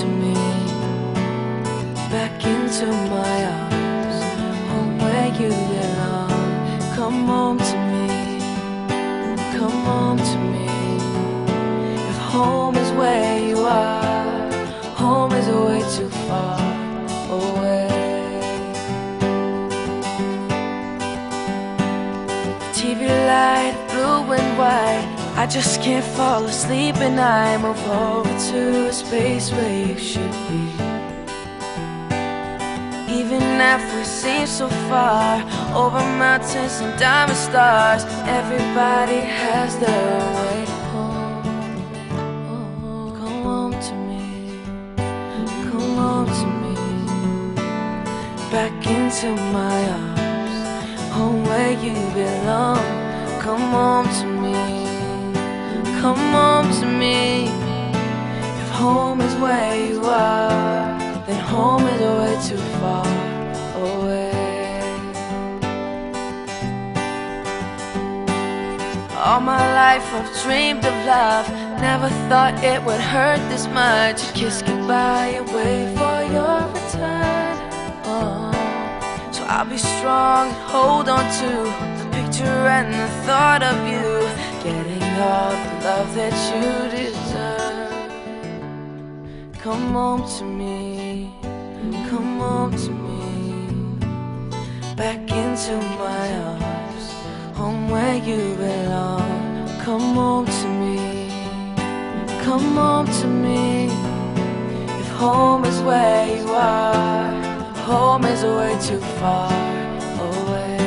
me, back into my arms, home where you belong. Come home to me, come home to me. If home is where you are, home is way too far away. TV light, blue and white, I just can't fall asleep at night. Move over to a space where you should be. Even if we seem so far, over mountains and diamond stars, everybody has their own way home. Come home to me, come home to me, back into my arms, home where you belong. Come home to me, come home to me. If home is where you are, then home is way too far away. All my life I've dreamed of love, never thought it would hurt this much. Kiss goodbye and wait for your return. So I'll be strong and hold on to the picture and the thought of you getting all the love that you deserve. Come home to me, come home to me, back into my arms, home where you belong. Come home to me, come home to me. If home is where you are, home is way too far away.